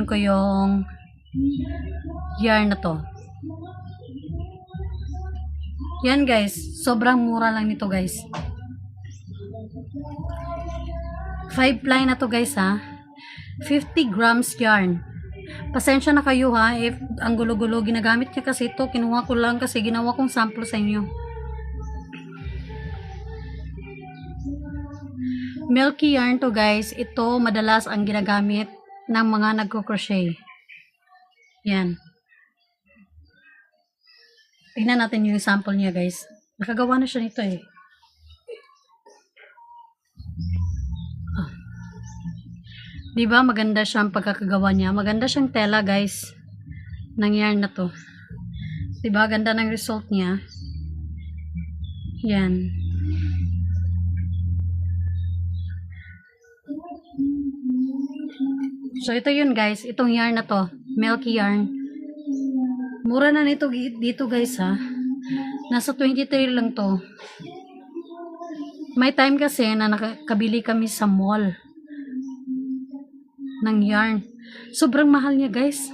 ipipin ko yung yarn na to. Yan guys, sobrang mura lang nito guys. 5 ply na to guys ha. 50 grams yarn. Pasensya na kayo ha, if ang gulo-gulo ginagamit niya kasi ito, kinuha ko lang kasi ginawa kong sample sa inyo. Milky yarn to guys, ito madalas ang ginagamit ng mga nagko-crochet. Yan. Tingnan natin yung sample niya guys. Nakagawa na siya nito eh. Diba maganda siyang pagkakagawa niya. Maganda siyang tela guys. Ng yarn na to. Diba ganda ng result niya. Yan. So ito yun guys. Itong yarn na to. Milky yarn. Mura na nito dito guys ha. Nasa 23 lang to. May time kasi na nakabili kami sa mall ng yarn. Sobrang mahal niya guys.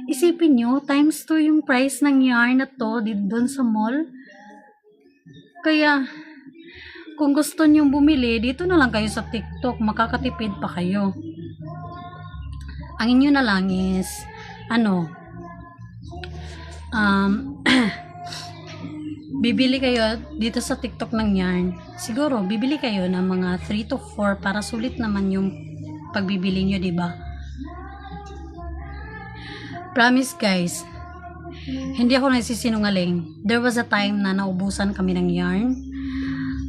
Isipin nyo, times 2 yung price ng yarn na to doon sa mall. Kaya, kung gusto nyo bumili, dito na lang kayo sa TikTok. Makakatipid pa kayo. Ang inyo na lang is, bibili kayo dito sa TikTok ng yarn. Siguro, bibili kayo ng mga 3 to 4 para sulit naman yung pagbibili nyo, diba? Promise guys, hindi ako nagsisinungaling. There was a time na naubusan kami ng yarn.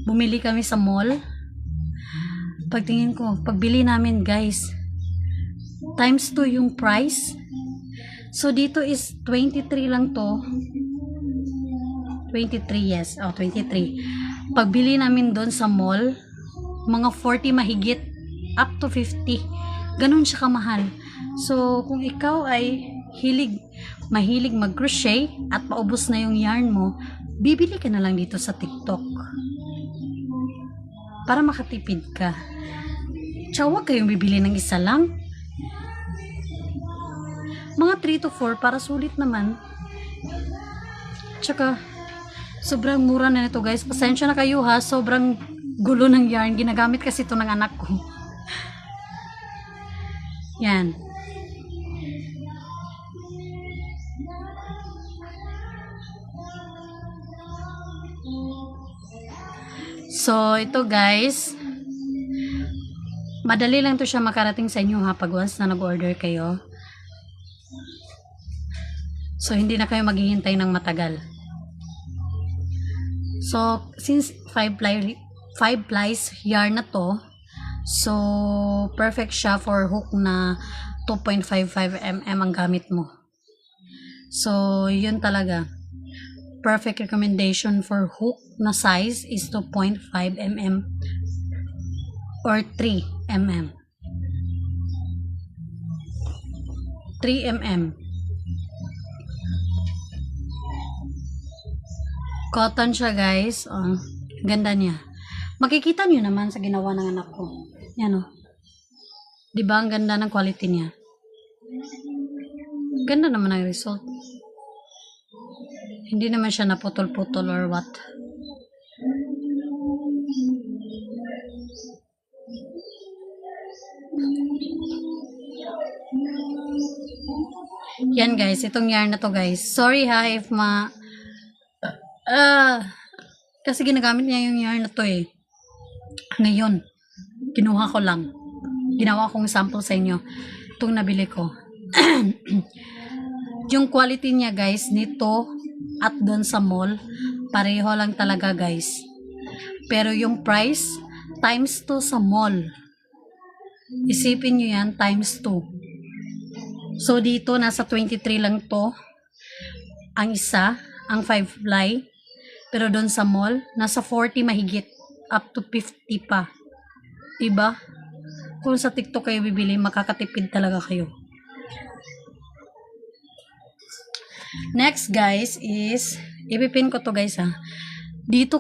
Bumili kami sa mall. Pagtingin ko, pagbili namin guys, times 2 yung price. So dito is 23 lang to. 23, yes. 23. Pagbili namin doon sa mall, mga 40 mahigit, up to 50. Ganun siya kamahal. So, kung ikaw ay mahilig mag-crochet at paubos na yung yarn mo, bibili ka na lang dito sa TikTok. Para makatipid ka. Tsaka huwag kayong bibili ng isa lang. Mga 3 to 4 para sulit naman. Tsaka, sobrang mura na nito guys. Pasensya na kayo ha. Sobrang gulo ng yarn. Ginagamit kasi ito ng anak ko. Yan. So, ito guys. Madali lang to siya makarating sa inyo ha. Pag once na nag-order kayo. So, hindi na kayo maghihintay ng matagal. So, since 5 plies yarn na to, so, perfect siya for hook na 2.55 mm ang gamit mo. So, yun talaga. Perfect recommendation for hook na size is 2.5 mm or 3 mm. 3 mm. Cotton siya guys. Oh, ganda niya. Makikita niyo naman sa ginawa ng anak ko. Yan o. Diba ang ganda ng quality niya? Ganda naman ang result. Hindi naman siya naputol-putol or what. Yan guys. Itong yarn na to guys. Sorry ha if kasi ginagamit niya yung yarn na to eh. Ngayon, kinuha ko lang. Ginawa kong sample sa inyo. Itong nabili ko. Yung quality niya guys, nito at doon sa mall, pareho lang talaga guys. Pero yung price, times 2 sa mall. Isipin nyo yan, times 2. So dito, nasa 23 lang to. Ang isa, ang 5 ply. Pero doon sa mall, nasa 40 mahigit. Up to 50 pa. Diba? Kung sa TikTok kayo bibili, makakatipid talaga kayo. Next guys is, ipipin ko to guys ha. Dito